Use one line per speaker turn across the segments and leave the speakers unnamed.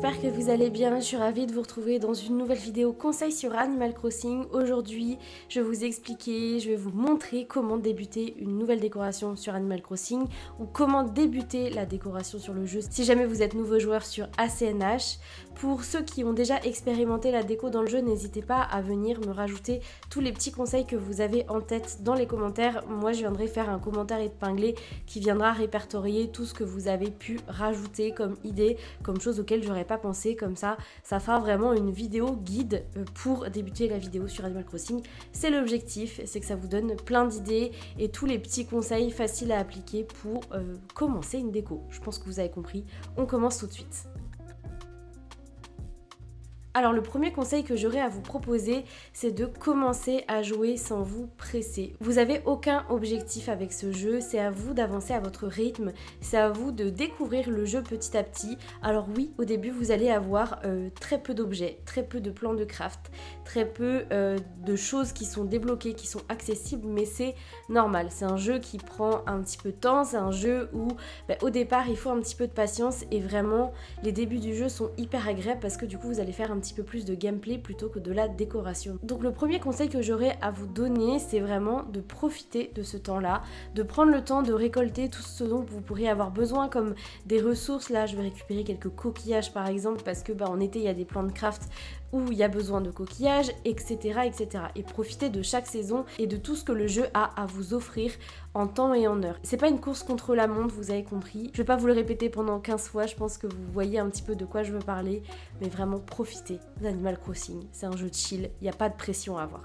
j'espère que vous allez bien. Je suis ravie de vous retrouver dans une nouvelle vidéo conseil sur Animal Crossing. Aujourd'hui, je vais vous expliquer, je vais vous montrer comment débuter une nouvelle décoration sur Animal Crossing ou comment débuter la décoration sur le jeu si jamais vous êtes nouveau joueur sur ACNH. Pour ceux qui ont déjà expérimenté la déco dans le jeu, n'hésitez pas à venir me rajouter tous les petits conseils que vous avez en tête dans les commentaires. Moi, je viendrai faire un commentaire épinglé qui viendra répertorier tout ce que vous avez pu rajouter comme idée, comme chose auxquelles j'aurais pas pensé. Comme ça fera vraiment une vidéo guide pour débuter la vidéo sur Animal Crossing. C'est l'objectif, c'est que ça vous donne plein d'idées et tous les petits conseils faciles à appliquer pour commencer une déco. Je pense que vous avez compris, on commence tout de suite. Alors le premier conseil que j'aurais à vous proposer, c'est de commencer à jouer sans vous presser. Vous n'avez aucun objectif avec ce jeu, c'est à vous d'avancer à votre rythme, c'est à vous de découvrir le jeu petit à petit. Alors oui, au début vous allez avoir très peu d'objets, très peu de plans de craft, très peu de choses qui sont débloquées, qui sont accessibles, mais c'est normal. C'est un jeu qui prend un petit peu de temps, c'est un jeu où au départ il faut un petit peu de patience et vraiment les débuts du jeu sont hyper agréables parce que du coup vous allez faire un petit peu plus de gameplay plutôt que de la décoration. Donc le premier conseil que j'aurais à vous donner, c'est vraiment de profiter de ce temps-là, de prendre le temps de récolter tout ce dont vous pourriez avoir besoin comme des ressources. Là je vais récupérer quelques coquillages par exemple parce que en été il y a des plans de craft où il y a besoin de coquillages, etc., etc. Et profitez de chaque saison et de tout ce que le jeu a à vous offrir en temps et en heure. C'est pas une course contre la montre, vous avez compris. Je vais pas vous le répéter pendant 15 fois, je pense que vous voyez un petit peu de quoi je veux parler, mais vraiment profitez d'Animal Crossing. C'est un jeu de chill, il n'y a pas de pression à avoir.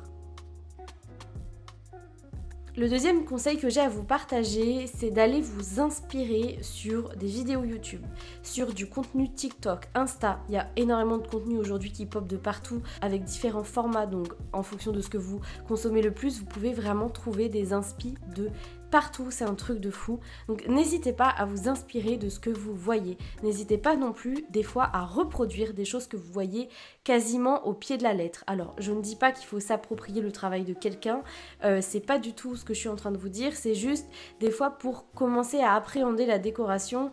Le deuxième conseil que j'ai à vous partager, c'est d'aller vous inspirer sur des vidéos YouTube, sur du contenu TikTok, Insta. Il y a énormément de contenu aujourd'hui qui pop de partout avec différents formats. Donc en fonction de ce que vous consommez le plus, vous pouvez vraiment trouver des inspi de partout, c'est un truc de fou. Donc n'hésitez pas à vous inspirer de ce que vous voyez. N'hésitez pas non plus des fois à reproduire des choses que vous voyez quasiment au pied de la lettre. Alors je ne dis pas qu'il faut s'approprier le travail de quelqu'un, c'est pas du tout ce que je suis en train de vous dire, c'est juste des fois pour commencer à appréhender la décoration,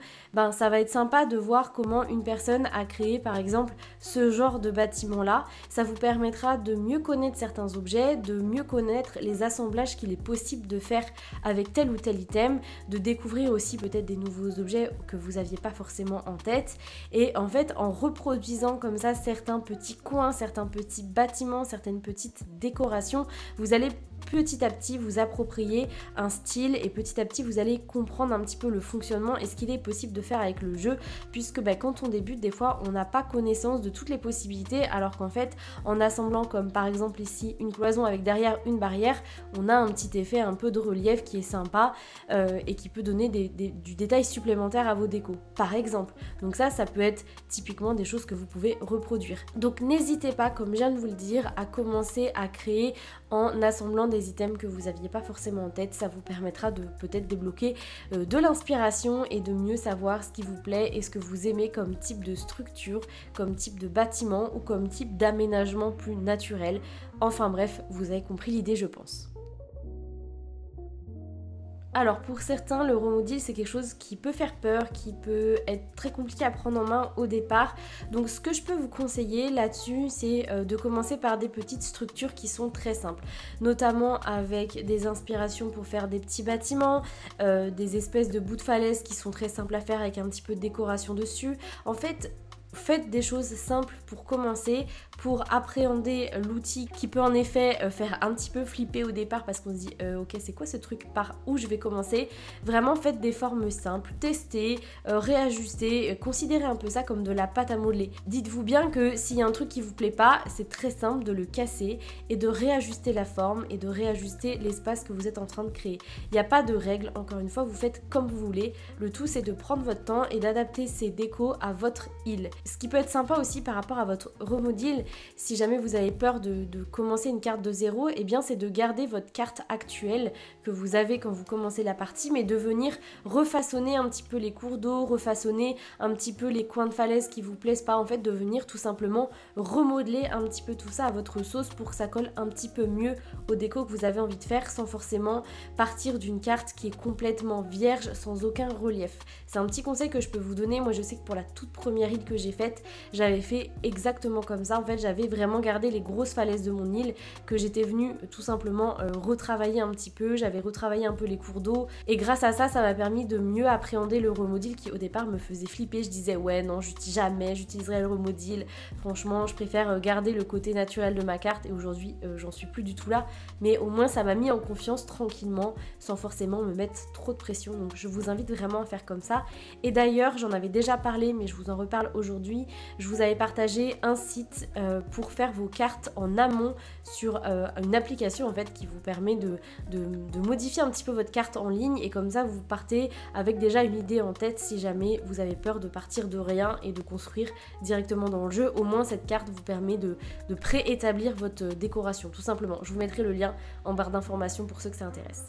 ça va être sympa de voir comment une personne a créé par exemple ce genre de bâtiment là. Ça vous permettra de mieux connaître certains objets, de mieux connaître les assemblages qu'il est possible de faire avec tel ou tel item, de découvrir aussi peut-être des nouveaux objets que vous n'aviez pas forcément en tête. Et en fait, en reproduisant comme ça certains petits coins, certains petits bâtiments, certaines petites décorations, vous allez petit à petit vous approprier un style et petit à petit vous allez comprendre un petit peu le fonctionnement et ce qu'il est possible de faire avec le jeu, puisque quand on débute, des fois on n'a pas connaissance de toutes les possibilités, alors qu'en fait en assemblant comme par exemple ici une cloison avec derrière une barrière, on a un petit effet un peu de relief qui est sympa et qui peut donner du détail supplémentaire à vos décos par exemple. Donc ça peut être typiquement des choses que vous pouvez reproduire. Donc n'hésitez pas, comme je viens de vous le dire, à commencer à créer en assemblant des items que vous n'aviez pas forcément en tête. Ça vous permettra de peut-être débloquer de l'inspiration et de mieux savoir ce qui vous plaît et ce que vous aimez comme type de structure, comme type de bâtiment ou comme type d'aménagement plus naturel. Enfin bref, vous avez compris l'idée je pense. Alors pour certains, le remodel c'est quelque chose qui peut faire peur, qui peut être très compliqué à prendre en main au départ. Donc ce que je peux vous conseiller là-dessus, c'est de commencer par des petites structures qui sont très simples. Notamment avec des inspirations pour faire des petits bâtiments, des espèces de bouts de falaise qui sont très simples à faire avec un petit peu de décoration dessus. En fait, faites des choses simples pour commencer, pour appréhender l'outil qui peut en effet faire un petit peu flipper au départ parce qu'on se dit ok c'est quoi ce truc, par où je vais commencer. Vraiment faites des formes simples, testez, réajustez, considérez un peu ça comme de la pâte à modeler. Dites-vous bien que s'il y a un truc qui vous plaît pas, c'est très simple de le casser et de réajuster la forme et de réajuster l'espace que vous êtes en train de créer. Il n'y a pas de règle, encore une fois vous faites comme vous voulez, le tout c'est de prendre votre temps et d'adapter ces décos à votre île. Ce qui peut être sympa aussi par rapport à votre remodel, si jamais vous avez peur de commencer une carte de zéro, eh bien c'est de garder votre carte actuelle que vous avez quand vous commencez la partie, mais de venir refaçonner un petit peu les cours d'eau, refaçonner un petit peu les coins de falaise qui vous plaisent pas, en fait de venir tout simplement remodeler un petit peu tout ça à votre sauce pour que ça colle un petit peu mieux au déco que vous avez envie de faire sans forcément partir d'une carte qui est complètement vierge, sans aucun relief. C'est un petit conseil que je peux vous donner. Moi je sais que pour la toute première île que j'ai faite, j'avais fait exactement comme ça. En fait, j'avais vraiment gardé les grosses falaises de mon île que j'étais venue tout simplement retravailler un petit peu. J'avais retravaillé un peu les cours d'eau et grâce à ça, ça m'a permis de mieux appréhender le remodel qui au départ me faisait flipper. Je disais ouais non, jamais j'utiliserai le remodel. Franchement, je préfère garder le côté naturel de ma carte et aujourd'hui, j'en suis plus du tout là. Mais au moins, ça m'a mis en confiance tranquillement sans forcément me mettre trop de pression. Donc je vous invite vraiment à faire comme ça. Et d'ailleurs, j'en avais déjà parlé, mais je vous en reparle aujourd'hui. Je vous avais partagé un site pour faire vos cartes en amont sur une application en fait qui vous permet de modifier un petit peu votre carte en ligne et comme ça vous partez avec déjà une idée en tête si jamais vous avez peur de partir de rien et de construire directement dans le jeu. Au moins cette carte vous permet de préétablir votre décoration tout simplement. Je vous mettrai le lien en barre d'informations pour ceux que ça intéresse.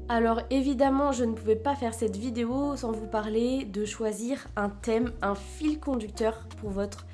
Alors évidemment, je ne pouvais pas faire cette vidéo sans vous parler de choisir un thème, un fil conducteur pour votre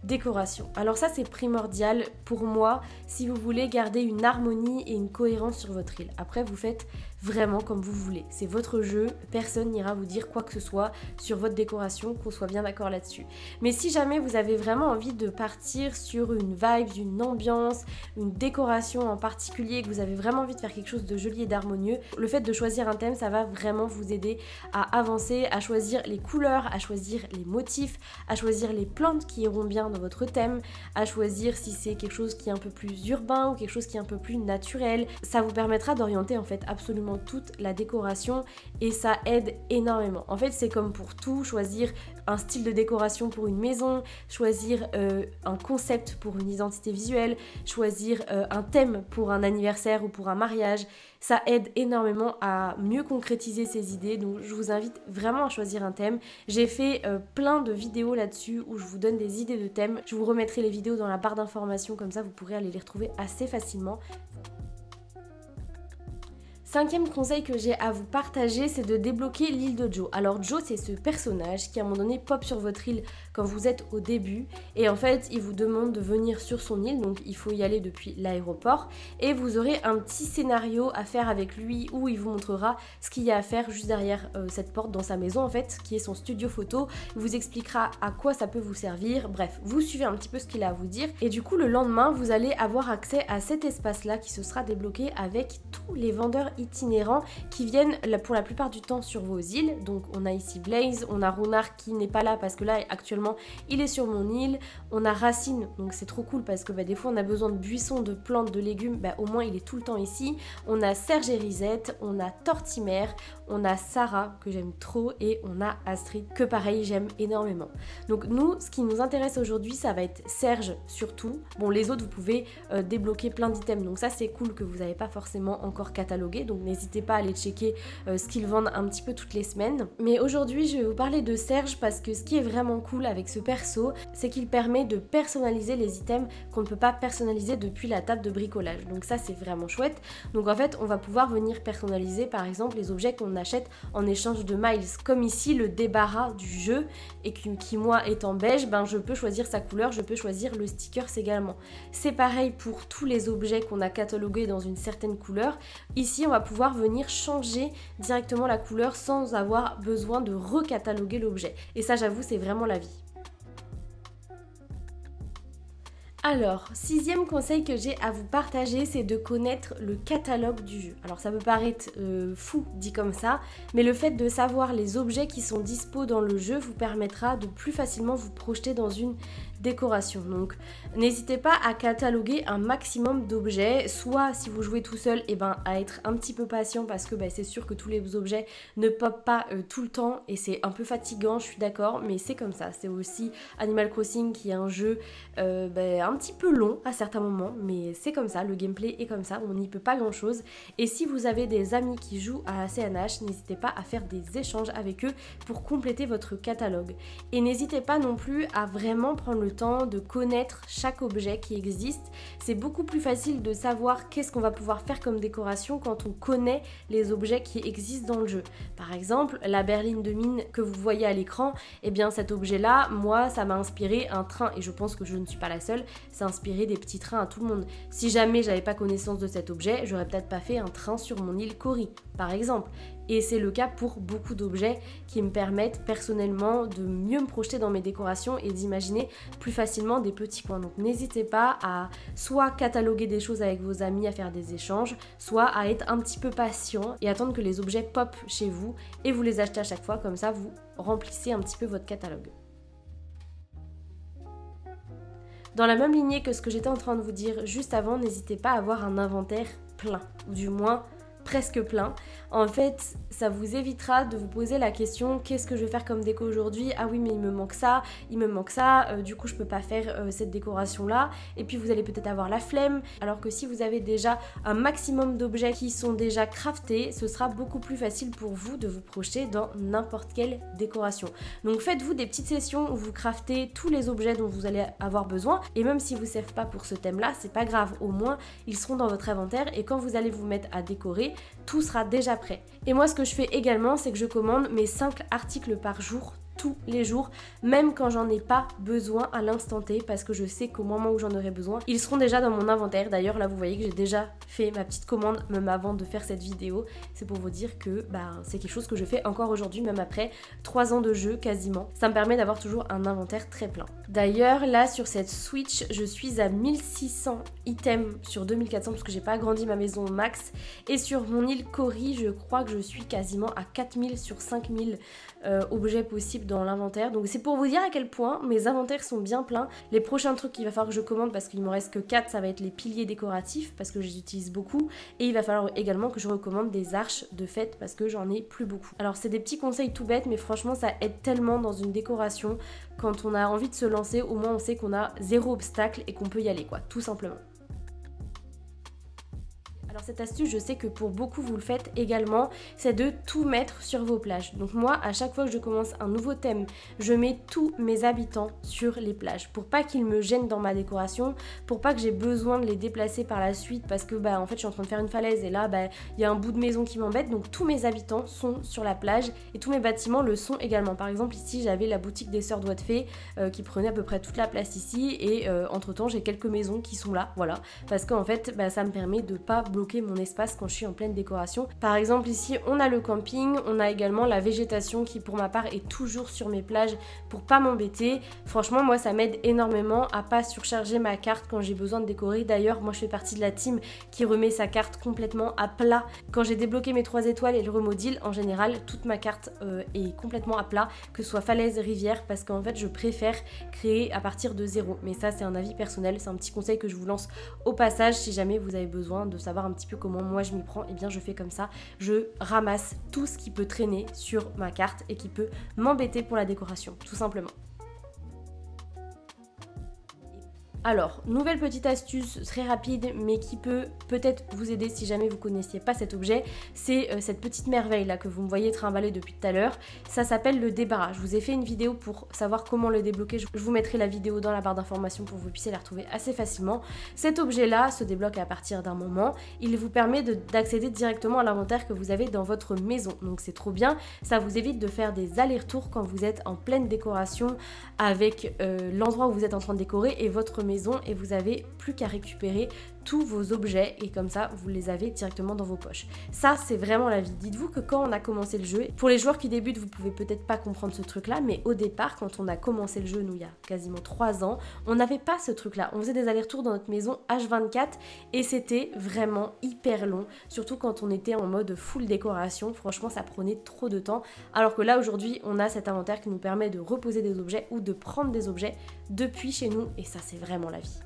décoration. Alors ça c'est primordial pour moi si vous voulez garder une harmonie et une cohérence sur votre île. Après vous faites vraiment comme vous voulez. C'est votre jeu, personne n'ira vous dire quoi que ce soit sur votre décoration, qu'on soit bien d'accord là-dessus. Mais si jamais vous avez vraiment envie de partir sur une vibe, une ambiance, une décoration en particulier, que vous avez vraiment envie de faire quelque chose de joli et d'harmonieux, le fait de choisir un thème, ça va vraiment vous aider à avancer, à choisir les couleurs, à choisir les motifs, à choisir les plantes qui iront bien dans votre thème, à choisir si c'est quelque chose qui est un peu plus urbain ou quelque chose qui est un peu plus naturel. Ça vous permettra d'orienter en fait absolument toute la décoration et ça aide énormément. En fait, c'est comme pour tout, choisir un style de décoration pour une maison, choisir un concept pour une identité visuelle, choisir un thème pour un anniversaire ou pour un mariage. Ça aide énormément à mieux concrétiser ses idées, donc je vous invite vraiment à choisir un thème. J'ai fait plein de vidéos là-dessus où je vous donne des idées de thèmes. Je vous remettrai les vidéos dans la barre d'informations, comme ça vous pourrez aller les retrouver assez facilement. Cinquième conseil que j'ai à vous partager, c'est de débloquer l'île de Joe. Alors Joe, c'est ce personnage qui à un moment donné pop sur votre île quand vous êtes au début et en fait il vous demande de venir sur son île, donc il faut y aller depuis l'aéroport et vous aurez un petit scénario à faire avec lui où il vous montrera ce qu'il y a à faire juste derrière cette porte dans sa maison en fait, qui est son studio photo. Il vous expliquera à quoi ça peut vous servir, bref, vous suivez un petit peu ce qu'il a à vous dire et du coup le lendemain vous allez avoir accès à cet espace là qui se sera débloqué avec tous les vendeurs itinérants qui viennent pour la plupart du temps sur vos îles. Donc on a ici Blaze, on a Ronard qui n'est pas là parce que là actuellement il est sur mon île, on a Racine, donc c'est trop cool parce que des fois on a besoin de buissons, de plantes, de légumes, au moins il est tout le temps ici. On a Serge et Risette, on a Tortimère, on a Sarah que j'aime trop et on a Astrid que pareil j'aime énormément. Donc nous ce qui nous intéresse aujourd'hui ça va être Serge surtout. Bon les autres vous pouvez débloquer plein d'items, donc ça c'est cool que vous n'avez pas forcément encore catalogué, donc n'hésitez pas à aller checker ce qu'ils vendent un petit peu toutes les semaines. Mais aujourd'hui je vais vous parler de Serge parce que ce qui est vraiment cool avec ce perso, c'est qu'il permet de personnaliser les items qu'on ne peut pas personnaliser depuis la table de bricolage. Donc ça c'est vraiment chouette. Donc en fait on va pouvoir venir personnaliser par exemple les objets qu'on achète en échange de miles. Comme ici le débarras du jeu et qui moi étant beige, je peux choisir sa couleur, je peux choisir le stickers également. C'est pareil pour tous les objets qu'on a catalogués dans une certaine couleur. Ici on va pouvoir venir changer directement la couleur sans avoir besoin de recataloguer l'objet. Et ça j'avoue c'est vraiment la vie. Alors, sixième conseil que j'ai à vous partager, c'est de connaître le catalogue du jeu. Alors ça peut paraître fou dit comme ça, mais le fait de savoir les objets qui sont dispo dans le jeu vous permettra de plus facilement vous projeter dans une décoration. Donc n'hésitez pas à cataloguer un maximum d'objets, soit si vous jouez tout seul, à être un petit peu patient parce que c'est sûr que tous les objets ne popent pas tout le temps et c'est un peu fatigant, je suis d'accord, mais c'est comme ça. C'est aussi Animal Crossing qui est un jeu un petit peu long à certains moments, mais c'est comme ça, le gameplay est comme ça, on n'y peut pas grand chose. Et si vous avez des amis qui jouent à CNH, n'hésitez pas à faire des échanges avec eux pour compléter votre catalogue. Et n'hésitez pas non plus à vraiment prendre le temps de connaître chaque objet qui existe. C'est beaucoup plus facile de savoir qu'est-ce qu'on va pouvoir faire comme décoration quand on connaît les objets qui existent dans le jeu. Par exemple, la berline de mine que vous voyez à l'écran, cet objet-là, moi, ça m'a inspiré un train, et je pense que je ne suis pas la seule, ça a inspiré des petits trains à tout le monde. Si jamais j'avais pas connaissance de cet objet, j'aurais peut-être pas fait un train sur mon île Cory. par exemple. Et c'est le cas pour beaucoup d'objets qui me permettent personnellement de mieux me projeter dans mes décorations et d'imaginer plus facilement des petits coins. Donc n'hésitez pas à soit cataloguer des choses avec vos amis, à faire des échanges, soit à être un petit peu patient et attendre que les objets pop chez vous et vous les achetez à chaque fois, comme ça vous remplissez un petit peu votre catalogue. Dans la même lignée que ce que j'étais en train de vous dire juste avant, n'hésitez pas à avoir un inventaire plein, ou du moins presque plein. En fait, ça vous évitera de vous poser la question qu'est-ce que je vais faire comme déco aujourd'hui? Ah oui, mais il me manque ça, du coup je peux pas faire cette décoration là. Et puis vous allez peut-être avoir la flemme. Alors que si vous avez déjà un maximum d'objets qui sont déjà craftés, ce sera beaucoup plus facile pour vous de vous projeter dans n'importe quelle décoration. Donc faites-vous des petites sessions où vous craftez tous les objets dont vous allez avoir besoin. Et même s'ils vous servent pas pour ce thème là, c'est pas grave, au moins ils seront dans votre inventaire et quand vous allez vous mettre à décorer, tout sera déjà prêt. Et moi ce que je fais également, c'est que je commande mes 5 articles par jour, tous les jours, même quand j'en ai pas besoin à l'instant T, parce que je sais qu'au moment où j'en aurai besoin, ils seront déjà dans mon inventaire. D'ailleurs là vous voyez que j'ai déjà fait ma petite commande même avant de faire cette vidéo. C'est pour vous dire que c'est quelque chose que je fais encore aujourd'hui, même après 3 ans de jeu quasiment. Ça me permet d'avoir toujours un inventaire très plein. D'ailleurs là sur cette Switch, je suis à 1600 items sur 2400 parce que j'ai pas agrandi ma maison au max. Et sur mon île Cori, je crois que je suis quasiment à 4000 sur 5000 objets possibles dans l'inventaire. Donc c'est pour vous dire à quel point mes inventaires sont bien pleins. Les prochains trucs qu'il va falloir que je commande, parce qu'il me reste que 4, ça va être les piliers décoratifs parce que je les utilise beaucoup. Et il va falloir également que je recommande des arches de fête parce que j'en ai plus beaucoup. Alors c'est des petits conseils tout bêtes, mais franchement ça aide tellement dans une décoration. Quand on a envie de se lancer, au moins on sait qu'on a 0 obstacle et qu'on peut y aller quoi, tout simplement. Alors cette astuce, je sais que pour beaucoup vous le faites également, c'est de tout mettre sur vos plages. Donc moi, à chaque fois que je commence un nouveau thème, je mets tous mes habitants sur les plages pour pas qu'ils me gênent dans ma décoration, pour pas que j'ai besoin de les déplacer par la suite parce que en fait je suis en train de faire une falaise et là il y a un bout de maison qui m'embête. Donc tous mes habitants sont sur la plage et tous mes bâtiments le sont également. Par exemple ici j'avais la boutique des Sœurs Doigts de Fée qui prenait à peu près toute la place ici et entre temps j'ai quelques maisons qui sont là, voilà, parce qu'en fait ça me permet de pas bloquer mon espace quand je suis en pleine décoration. Par exemple ici on a le camping, on a également la végétation qui pour ma part est toujours sur mes plages pour pas m'embêter. Franchement moi ça m'aide énormément à pas surcharger ma carte quand j'ai besoin de décorer. D'ailleurs moi je fais partie de la team qui remet sa carte complètement à plat. Quand j'ai débloqué mes 3 étoiles et le remodule, en général toute ma carte est complètement à plat, que ce soit falaise, rivière, parce qu'en fait je préfère créer à partir de zéro. Mais ça c'est un avis personnel, c'est un petit conseil que je vous lance au passage si jamais vous avez besoin de savoir un petit peu comment moi je m'y prends. Et bien je fais comme ça, je ramasse tout ce qui peut traîner sur ma carte et qui peut m'embêter pour la décoration, tout simplement. Alors, nouvelle petite astuce très rapide mais qui peut peut-être vous aider si jamais vous connaissiez pas cet objet, c'est cette petite merveille là que vous me voyez trimballer depuis tout à l'heure. Ça s'appelle le débarras. Je vous ai fait une vidéo pour savoir comment le débloquer. Je vous mettrai la vidéo dans la barre d'informations pour que vous puissiez la retrouver assez facilement. Cet objet là se débloque à partir d'un moment. Il vous permet d'accéder directement à l'inventaire que vous avez dans votre maison. Donc c'est trop bien. Ça vous évite de faire des allers-retours quand vous êtes en pleine décoration avec l'endroit où vous êtes en train de décorer et votre maison, et vous avez plus qu'à récupérer tous vos objets et comme ça vous les avez directement dans vos poches. Ça c'est vraiment la vie. Dites-vous que quand on a commencé le jeu, pour les joueurs qui débutent vous pouvez peut-être pas comprendre ce truc là, mais au départ quand on a commencé le jeu, nous il y a quasiment 3 ans, on n'avait pas ce truc là. On faisait des allers-retours dans notre maison H24 et c'était vraiment hyper long, surtout quand on était en mode full décoration. Franchement ça prenait trop de temps, alors que là aujourd'hui on a cet inventaire qui nous permet de reposer des objets ou de prendre des objets depuis chez nous et ça c'est vraiment la vie.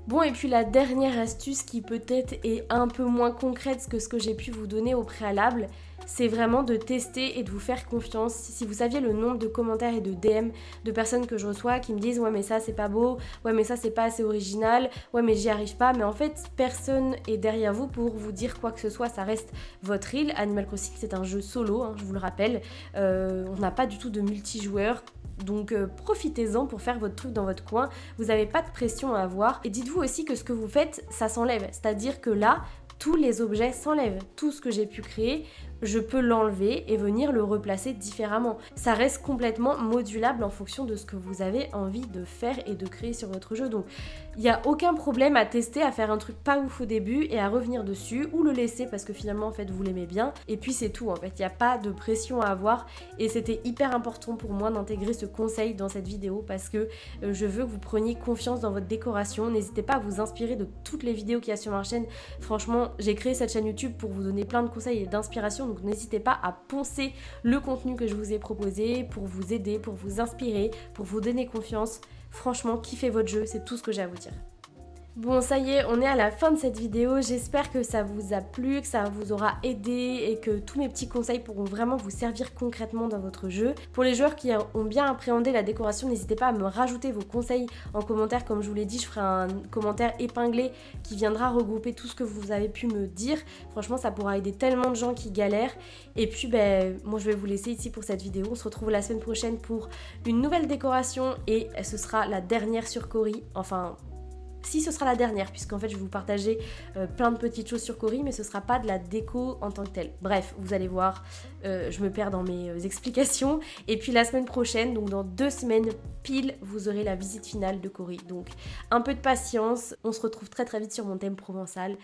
Bon, et puis la dernière astuce qui peut-être est un peu moins concrète que ce que j'ai pu vous donner au préalable, c'est vraiment de tester et de vous faire confiance. Si vous saviez le nombre de commentaires et de DM de personnes que je reçois qui me disent ouais mais ça c'est pas beau, ouais mais ça c'est pas assez original, ouais mais j'y arrive pas, mais en fait personne est derrière vous pour vous dire quoi que ce soit, ça reste votre île. Animal Crossing c'est un jeu solo, hein, je vous le rappelle, on n'a pas du tout de multijoueur. Donc profitez-en pour faire votre truc dans votre coin, vous n'avez pas de pression à avoir et dites-vous aussi que ce que vous faites ça s'enlève, c'est-à-dire que là tous les objets s'enlèvent, tout ce que j'ai pu créer je peux l'enlever et venir le replacer différemment. Ça reste complètement modulable en fonction de ce que vous avez envie de faire et de créer sur votre jeu. Donc il n'y a aucun problème à tester, à faire un truc pas ouf au début et à revenir dessus ou le laisser parce que finalement en fait vous l'aimez bien et puis c'est tout en fait. Il n'y a pas de pression à avoir et c'était hyper important pour moi d'intégrer ce conseil dans cette vidéo parce que je veux que vous preniez confiance dans votre décoration. N'hésitez pas à vous inspirer de toutes les vidéos qu'il y a sur ma chaîne. Franchement, j'ai créé cette chaîne YouTube pour vous donner plein de conseils et d'inspiration, donc n'hésitez pas à poncer le contenu que je vous ai proposé pour vous aider, pour vous inspirer, pour vous donner confiance. Franchement, kiffez votre jeu, c'est tout ce que j'ai à vous dire. Bon, ça y est, on est à la fin de cette vidéo. J'espère que ça vous a plu, que ça vous aura aidé et que tous mes petits conseils pourront vraiment vous servir concrètement dans votre jeu. Pour les joueurs qui ont bien appréhendé la décoration, n'hésitez pas à me rajouter vos conseils en commentaire. Comme je vous l'ai dit, je ferai un commentaire épinglé qui viendra regrouper tout ce que vous avez pu me dire. Franchement, ça pourra aider tellement de gens qui galèrent. Et puis, moi, je vais vous laisser ici pour cette vidéo. On se retrouve la semaine prochaine pour une nouvelle décoration et ce sera la dernière sur Cory. Enfin... si ce sera la dernière, puisqu'en fait je vais vous partager plein de petites choses sur Cory, mais ce sera pas de la déco en tant que telle. Bref, vous allez voir, je me perds dans mes explications. Et puis la semaine prochaine, donc dans 2 semaines pile, vous aurez la visite finale de Cory. Donc un peu de patience, on se retrouve très très vite sur mon thème provençal.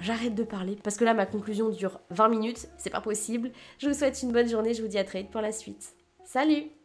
J'arrête de parler, parce que là ma conclusion dure 20 minutes, c'est pas possible. Je vous souhaite une bonne journée, je vous dis à très vite pour la suite. Salut!